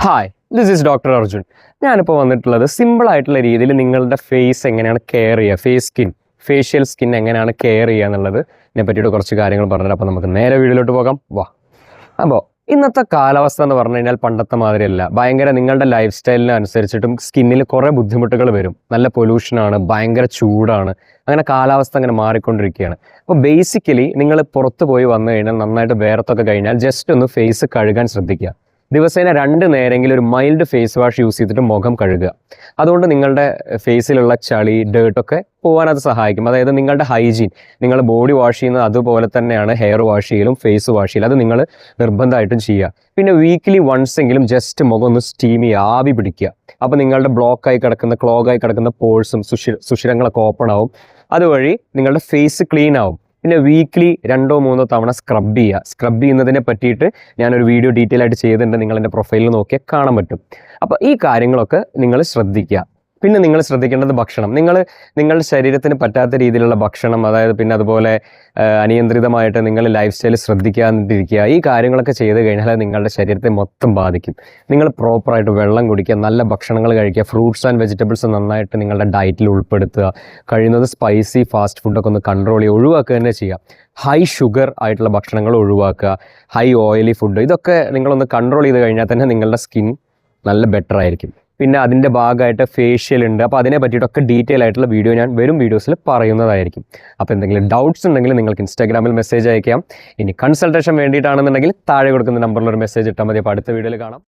Hi, this is doctor Arjun. ഞാനിപ്പോൾ വന്നിട്ടുള്ളത് സിമ്പിളായിട്ടുള്ള രീതിയിൽ നിങ്ങളുടെ ഫേസ് എങ്ങനെയാണ് കെയർ ചെയ്യുക, ഫേഷ്യൽ സ്കിൻ എങ്ങനെയാണ് കെയർ ചെയ്യുക എന്നുള്ളതിനെ പറ്റിയിട്ട് കുറച്ച് കാര്യങ്ങൾ പറഞ്ഞുതരാം. അപ്പോൾ നമുക്ക് നേരെ വീഡിയോയിലോട്ട് പോകാം. വാ. അപ്പോൾ ഇന്നത്തെ കാലാവസ്ഥ എന്ന് പറഞ്ഞു കഴിഞ്ഞാൽ പണ്ടത്തെ മാതിരിയല്ല. ഭയങ്കര നിങ്ങളുടെ ലൈഫ് സ്റ്റൈലിന് അനുസരിച്ചിട്ടും സ്കിന്നിൽ കുറേ ബുദ്ധിമുട്ടുകൾ വരും. നല്ല പൊല്യൂഷനാണ്, ഭയങ്കര ചൂടാണ്, അങ്ങനെ കാലാവസ്ഥ അങ്ങനെ മാറിക്കൊണ്ടിരിക്കുകയാണ്. അപ്പോൾ ബേസിക്കലി നിങ്ങൾ പുറത്ത് പോയി വന്നു കഴിഞ്ഞാൽ നന്നായിട്ട് വേർത്തൊക്കെ കഴിഞ്ഞാൽ ജസ്റ്റ് ഒന്ന് ഫേസ് കഴുകാൻ ശ്രദ്ധിക്കുക. ദിവസേന 2 നേരമെങ്കിലും ഒരു മൈൽഡ് ഫേസ് വാഷ് യൂസ് ചെയ്തിട്ട് മുഖം കഴുകുക. അതുകൊണ്ട് നിങ്ങളുടെ ഫേസിലുള്ള ചളി, ഡേർട്ടൊക്കെ പോകാൻ അത് സഹായിക്കും. അതായത് നിങ്ങളുടെ ഹൈജീൻ, നിങ്ങൾ ബോഡി വാഷ് ചെയ്യുന്നത് അതുപോലെ തന്നെയാണ് ഹെയർ വാഷ് ചെയ്യലും ഫേസ് വാഷ് ചെയ്യലും. അത് നിങ്ങൾ നിർബന്ധമായിട്ടും ചെയ്യുക. പിന്നെ വീക്ക്ലി വൺസ് എങ്കിലും ജസ്റ്റ് മുഖം ഒന്ന് സ്റ്റീം ചെയ്യുക, ആവി പിടിക്കുക. അപ്പോൾ നിങ്ങളുടെ ക്ലോഗായി കിടക്കുന്ന പോഴ്സും സുഷിരങ്ങളൊക്കെ ഓപ്പൺ ആവും. അതുവഴി നിങ്ങളുടെ ഫേസ് ക്ലീൻ ആവും. പിന്നെ വീക്ക്ലി 2-3 തവണ സ്ക്രബ് ചെയ്യുക. സ്ക്രബ് ചെയ്യുന്നതിനെ പറ്റിയിട്ട് ഞാനൊരു വീഡിയോ ഡീറ്റെയിൽ ആയിട്ട് ചെയ്തിട്ടുണ്ട്, നിങ്ങൾ എൻ്റെ പ്രൊഫൈലിൽ നോക്കിയാൽ കാണാൻ പറ്റും. അപ്പോൾ ഈ കാര്യങ്ങളൊക്കെ നിങ്ങൾ ശ്രദ്ധിക്കുക. പിന്നെ നിങ്ങൾ ശ്രദ്ധിക്കേണ്ടത് ഭക്ഷണം. നിങ്ങളുടെ ശരീരത്തിന് പറ്റാത്ത രീതിയിലുള്ള ഭക്ഷണം, അതായത് പിന്നെ അതുപോലെ അനിയന്ത്രിതമായിട്ട് നിങ്ങൾ ലൈഫ് സ്റ്റൈൽ ശ്രദ്ധിക്കാതിരിക്കുക. ഈ കാര്യങ്ങളൊക്കെ ചെയ്ത് കഴിഞ്ഞാൽ നിങ്ങളുടെ ശരീരത്തെ മൊത്തം ബാധിക്കും. നിങ്ങൾ പ്രോപ്പറായിട്ട് വെള്ളം കുടിക്കുക, നല്ല ഭക്ഷണങ്ങൾ കഴിക്കുക, ഫ്രൂട്ട്സ് ആൻഡ് വെജിറ്റബിൾസ് നന്നായിട്ട് നിങ്ങളുടെ ഡയറ്റിൽ ഉൾപ്പെടുത്തുക. കഴിയുന്നത് സ്പൈസി ഫാസ്റ്റ് ഫുഡൊക്കെ ഒന്ന് കൺട്രോൾ ചെയ്യുക, ഒഴിവാക്കുക തന്നെ ചെയ്യുക. ഹൈ ഷുഗർ ആയിട്ടുള്ള ഭക്ഷണങ്ങൾ ഒഴിവാക്കുക, ഹൈ ഓയിലി ഫുഡ്, ഇതൊക്കെ നിങ്ങളൊന്ന് കൺട്രോൾ ചെയ്ത് കഴിഞ്ഞാൽ തന്നെ നിങ്ങളുടെ സ്കിൻ നല്ല ബെറ്റർ ആയിരിക്കും. പിന്നെ അതിൻ്റെ ഭാഗമായിട്ട് ഫേഷ്യൽ ഉണ്ട്. അപ്പോൾ അതിനെ പറ്റിയിട്ടൊക്കെ ഡീറ്റെയിൽ ആയിട്ടുള്ള വീഡിയോ ഞാൻ വരും വീഡിയോസിൽ പറയുന്നതായിരിക്കും. അപ്പോൾ എന്തെങ്കിലും ഡൗട്ട്സ് ഉണ്ടെങ്കിൽ നിങ്ങൾക്ക് ഇൻസ്റ്റാഗ്രാമിൽ മെസ്സേജ് അയക്കാം. ഇനി കൺസൾട്ടേഷൻ വേണ്ടിയിട്ടാണെന്നുണ്ടെങ്കിൽ താഴെ കൊടുക്കുന്ന നമ്പറിൽ ഒരു മെസ്സേജ് ഇട്ടാൽ മതി. അപ്പോൾ അടുത്ത വീഡിയോയിൽ കാണാം.